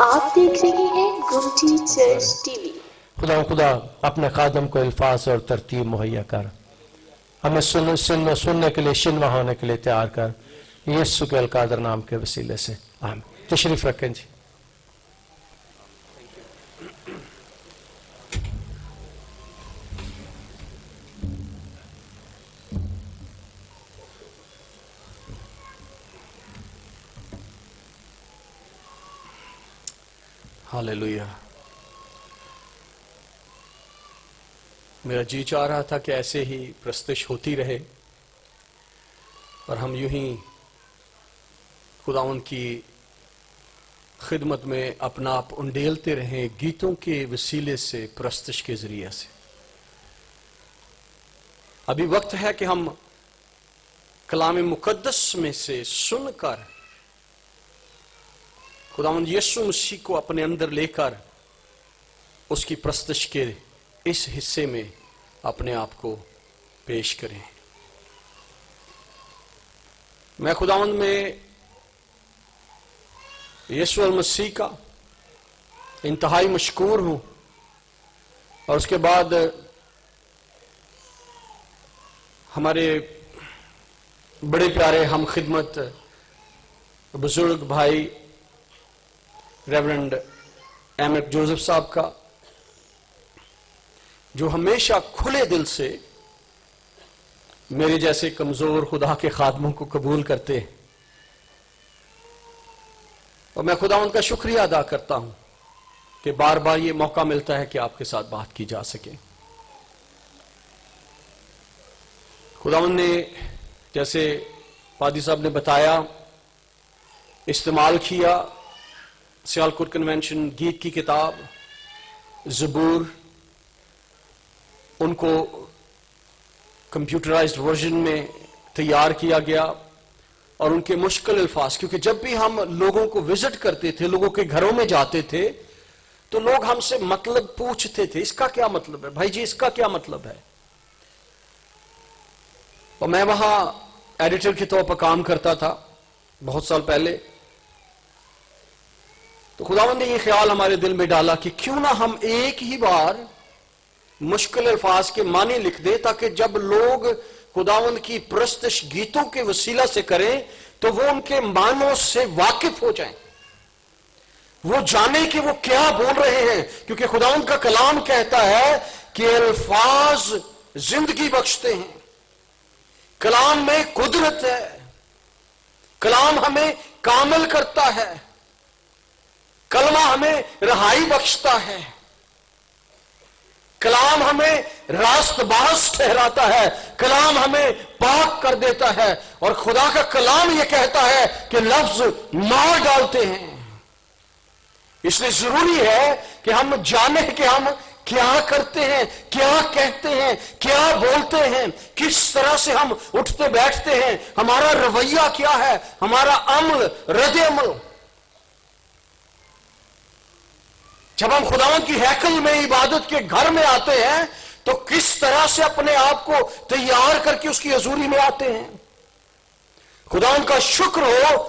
آپ دیکھ رہے ہیں گمٹی چرچ ٹی وی۔ خدا اپنے خادم کو الفاظ اور ترتیب مہیا کر، ہمیں سننے کے لیے شنوا ہونے کے لیے تیار کر، یسوع کے القادر نام کے وسیلے سے آمین۔ تشریف رکھیں جی۔ ہاللیلویہ۔ میرا جی چاہ رہا تھا کہ ایسے ہی پرستش ہوتی رہے اور ہم یوں ہی خداوند کی خدمت میں اپنا آپ انڈیلتے رہیں گیتوں کے وسیلے سے، پرستش کے ذریعے سے۔ ابھی وقت ہے کہ ہم کلام مقدس میں سے سن کر خداوند یسوع مسیح کو اپنے اندر لے کر اس کی پرستش کے اس حصے میں اپنے آپ کو پیش کریں۔ میں خداوند میں یسوع المسیح کا انتہائی مشکور ہوں، اور اس کے بعد ہمارے بڑے پیارے ہم خدمت بزرگ بھائی ریورنڈ ایم ایف جوزف صاحب کا، جو ہمیشہ کھلے دل سے میرے جیسے کمزور خدا کے خادموں کو قبول کرتے ہیں، اور میں خداوند کا شکریہ ادا کرتا ہوں کہ بار بار یہ موقع ملتا ہے کہ آپ کے ساتھ بات کی جا سکے۔ خداوند نے جیسے پادری صاحب نے بتایا استعمال کیا سیالکوٹ کنونشن گیت کی کتاب زبور، ان کو کمپیوٹرائزڈ ورژن میں تیار کیا گیا، اور ان کے مشکل الفاظ، کیونکہ جب بھی ہم لوگوں کو وزٹ کرتے تھے، لوگوں کے گھروں میں جاتے تھے، تو لوگ ہم سے مطلب پوچھتے تھے، اس کا کیا مطلب ہے بھائی جی، اس کا کیا مطلب ہے؟ اور میں وہاں ایڈیٹر کے طور پر کام کرتا تھا بہت سال پہلے، تو خداوند نے یہ خیال ہمارے دل میں ڈالا کہ کیوں نہ ہم ایک ہی بار مشکل الفاظ کے معنی لکھ دیں، تاکہ جب لوگ خداوند کی پرستش گیتوں کے وسیلہ سے کریں تو وہ ان کے معنوں سے واقف ہو جائیں، وہ جانیں کہ وہ کیا بول رہے ہیں، کیونکہ خداوند کا کلام کہتا ہے کہ الفاظ زندگی بخشتے ہیں، کلام میں قدرت ہے، کلام ہمیں کامل کرتا ہے، کلمہ ہمیں رہائی بخشتا ہے، کلام ہمیں راست باز ٹھہراتا ہے، کلام ہمیں پاک کر دیتا ہے، اور خدا کا کلام یہ کہتا ہے کہ لفظ مار ڈالتے ہیں۔ اس لیے ضروری ہے کہ ہم جانیں کہ ہم کیا کرتے ہیں، کیا کہتے ہیں، کیا بولتے ہیں، کس طرح سے ہم اٹھتے بیٹھتے ہیں، ہمارا رویہ کیا ہے، ہمارا عمل، رد عمل۔ جب ہم خداوند کی ہیکل میں، عبادت کے گھر میں آتے ہیں، تو کس طرح سے اپنے آپ کو تیار کر کے اس کی حضوری میں آتے ہیں۔ خداوند کا شکر ہو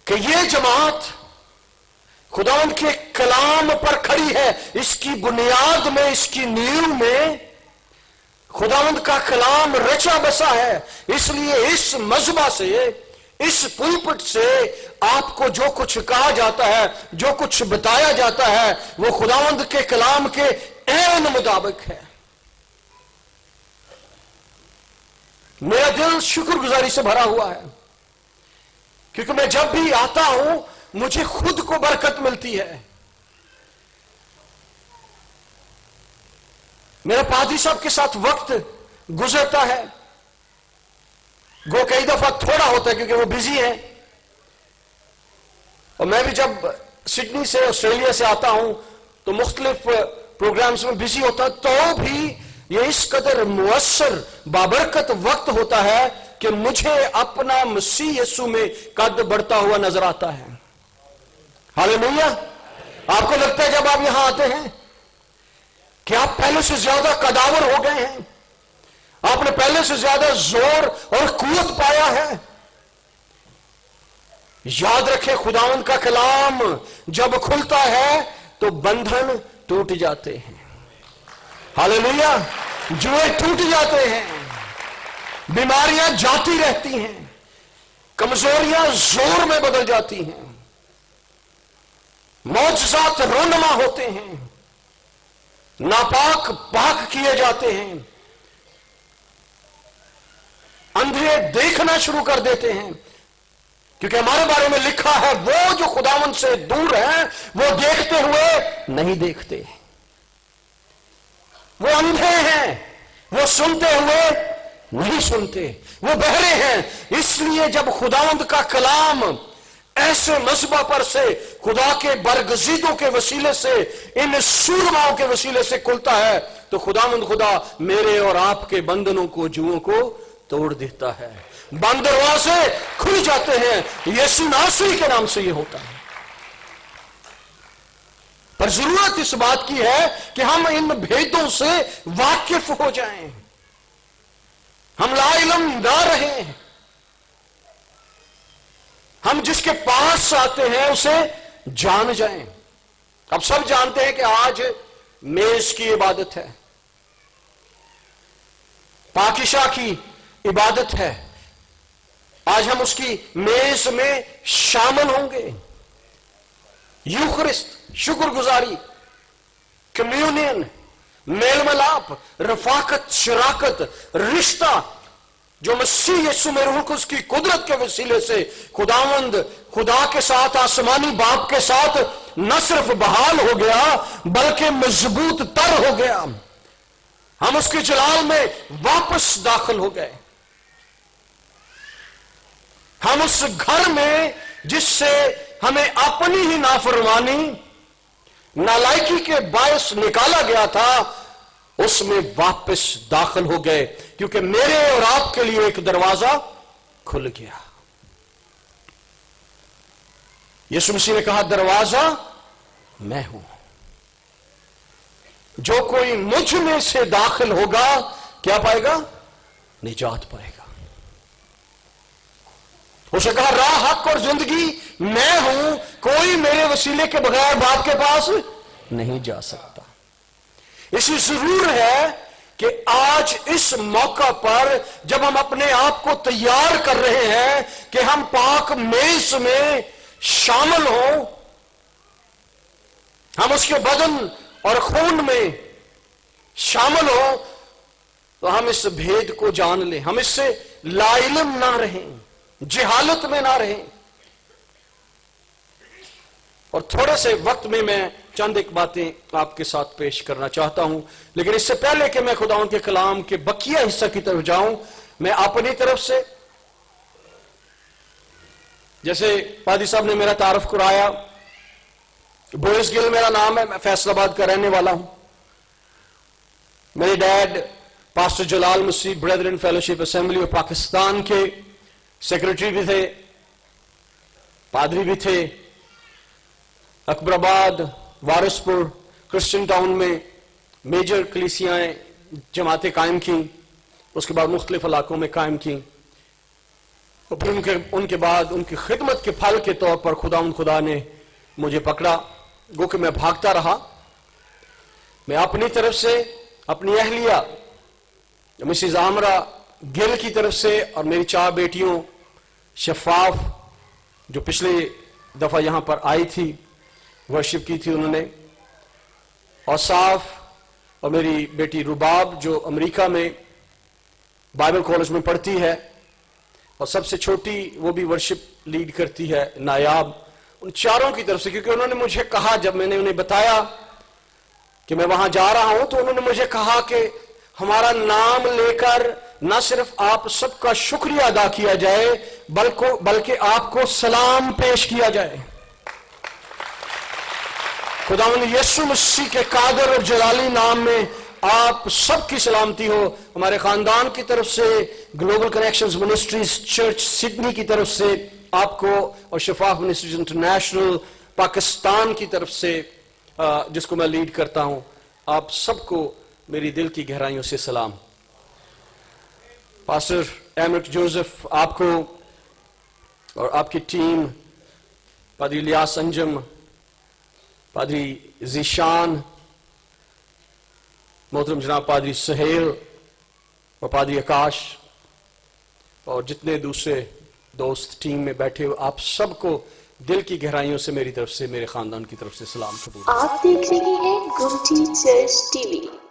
کہ یہ جماعت خداوند کے کلام پر کھڑی ہے، اس کی بنیاد میں، اس کی نیو میں خداوند کا کلام رچا بسا ہے۔ اس لیے اس مذبح سے، اس پلپٹ سے آپ کو جو کچھ کہا جاتا ہے، جو کچھ بتایا جاتا ہے، وہ خداوند کے کلام کے عین مطابق ہے۔ میرا دل شکر گزاری سے بھرا ہوا ہے، کیونکہ میں جب بھی آتا ہوں مجھے خود کو برکت ملتی ہے۔ میرا پادری صاحب کے ساتھ وقت گزرتا ہے، گو کئی دفعہ تھوڑا ہوتا ہے کیونکہ وہ بزی ہیں، اور میں بھی جب سڈنی سے، آسٹریلیا سے آتا ہوں تو مختلف پروگرامز میں بزی ہوتا ہے، تو بھی یہ اس قدر مؤثر بابرکت وقت ہوتا ہے کہ مجھے اپنا مسیح یسوع میں قد بڑھتا ہوا نظر آتا ہے۔ ہاللیلویہ۔ آپ کو لگتا ہے جب آپ یہاں آتے ہیں کہ آپ پہلے سے زیادہ قداور ہو گئے ہیں، آپ نے پہلے سے زیادہ زور اور قوت پایا ہے؟ یاد رکھیں خداوند کا کلام جب کھلتا ہے تو بندھن ٹوٹ جاتے ہیں. ہاللیلویا. جوئے ٹوٹ جاتے ہیں، بیماریاں جاتی رہتی ہیں، کمزوریاں زور میں بدل جاتی ہیں، معجزات رونما ہوتے ہیں، ناپاک پاک کیے جاتے ہیں، اندھے دیکھنا شروع کر دیتے ہیں. کیونکہ ہمارے بارے میں لکھا ہے وہ جو خداوند سے دور ہیں وہ دیکھتے ہوئے نہیں دیکھتے، وہ اندھے ہیں، وہ سنتے ہوئے نہیں سنتے، وہ بہرے ہیں. اس لیے جب خداوند کا کلام ایسے مذہبہ پر سے خدا کے برگزیدوں کے وسیلے سے، ان سورماؤں کے وسیلے سے کھلتا ہے تو خداوند خدا میرے اور آپ کے بندنوں کو، جوؤں کو توڑ دیتا ہے. بند دروازے کھل جاتے ہیں. یسوع ناصری کے نام سے یہ ہوتا ہے. پر ضرورت اس بات کی ہے کہ ہم ان بھیدوں سے واقف ہو جائیں، ہم لا علم نہ رہیں، ہم جس کے پاس آتے ہیں اسے جان جائیں. اب سب جانتے ہیں کہ آج میز کی عبادت ہے، پاکشاہ کی عبادت ہے. آج ہم اس کی میز میں شامل ہوں گے. یوخرست، شکر گزاری، کمیونین، میل ملاپ، رفاقت، شراکت، رشتہ جو مسیح یسوع میں روح القدس کی قدرت کے وسیلے سے خداوند خدا کے ساتھ، آسمانی باپ کے ساتھ نہ صرف بحال ہو گیا بلکہ مضبوط تر ہو گیا. ہم اس کے جلال میں واپس داخل ہو گئے. ہم اس گھر میں جس سے ہمیں اپنی ہی نافرمانی، نالائکی کے باعث نکالا گیا تھا، اس میں واپس داخل ہو گئے، کیونکہ میرے اور آپ کے لیے ایک دروازہ کھل گیا. یسوع مسیح نے کہا دروازہ میں ہوں، جو کوئی مجھ میں سے داخل ہوگا کیا پائے گا؟ نجات پائے گا. اسے کہا راہ، حق اور زندگی میں ہوں، کوئی میرے وسیلے کے بغیر باپ کے پاس نہیں جا سکتا. اس لیے ضرور ہے کہ آج اس موقع پر جب ہم اپنے آپ کو تیار کر رہے ہیں کہ ہم پاک میز میں شامل ہوں، ہم اس کے بدن اور خون میں شامل ہوں، تو ہم اس بھید کو جان لیں، ہم اس سے لا علم نہ رہیں، جہالت میں نہ رہیں. اور تھوڑے سے وقت میں چند ایک باتیں آپ کے ساتھ پیش کرنا چاہتا ہوں، لیکن اس سے پہلے کہ میں خداوند کے کلام کے بقیہ حصہ کی طرف جاؤں، میں اپنی طرف سے، جیسے پادری صاحب نے میرا تعارف کرایا، بورس گل میرا نام ہے، میں فیصل آباد کا رہنے والا ہوں. میرے ڈیڈ پاسٹر جلال مسیح بریدرن فیلوشپ اسمبلی آف پاکستان کے سیکرٹری بھی تھے، پادری بھی تھے. اکبر آباد، وارث پور، کرسچن ٹاؤن میں میجر کلیسیاں جماعتیں قائم کی، اس کے بعد مختلف علاقوں میں قائم کی، اور پھر ان کے بعد ان کی خدمت کے پھل کے طور پر خدا نے مجھے پکڑا، گو کہ میں بھاگتا رہا. میں اپنی طرف سے، اپنی اہلیہ مسز عامرہ گل کی طرف سے، اور میری 4 بیٹیوں شفاف جو پچھلے دفعہ یہاں پر آئی تھی، ورشپ کی تھی انہوں نے، اور صاف، اور میری بیٹی رباب جو امریکہ میں بائبل کالج میں پڑھتی ہے، اور سب سے چھوٹی وہ بھی ورشپ لیڈ کرتی ہے، نایاب. ان چاروں کی طرف سے، کیونکہ انہوں نے مجھے کہا، جب میں نے انہیں بتایا کہ میں وہاں جا رہا ہوں، تو انہوں نے مجھے کہا کہ ہمارا نام لے کر نہ صرف آپ سب کا شکریہ ادا کیا جائے بلکہ آپ کو سلام پیش کیا جائے. خداوند یسوع مسیح کے قادر اور جلالی نام میں آپ سب کی سلامتی ہو. ہمارے خاندان کی طرف سے، global connections ministries church Sydney کی طرف سے آپ کو، اور شفاف منسٹریز انٹرنیشنل پاکستان کی طرف سے جس کو میں لیڈ کرتا ہوں، آپ سب کو میری دل کی گہرائیوں سے سلام. پاسٹر ایمرٹ جوزف، آپ کو اور آپ کی ٹیم پادری الیاس انجم، پادری ذیشان، محترم جناب پادری سہیل اور پادری آکاش اور جتنے دوسرے دوست ٹیم میں بیٹھے ہوئے، آپ سب کو دل کی گہرائیوں سے میری طرف سے، میرے خاندان کی طرف سے سلام قبول۔ آپ دیکھ رہے ہیں گمٹی چرچ ٹی وی۔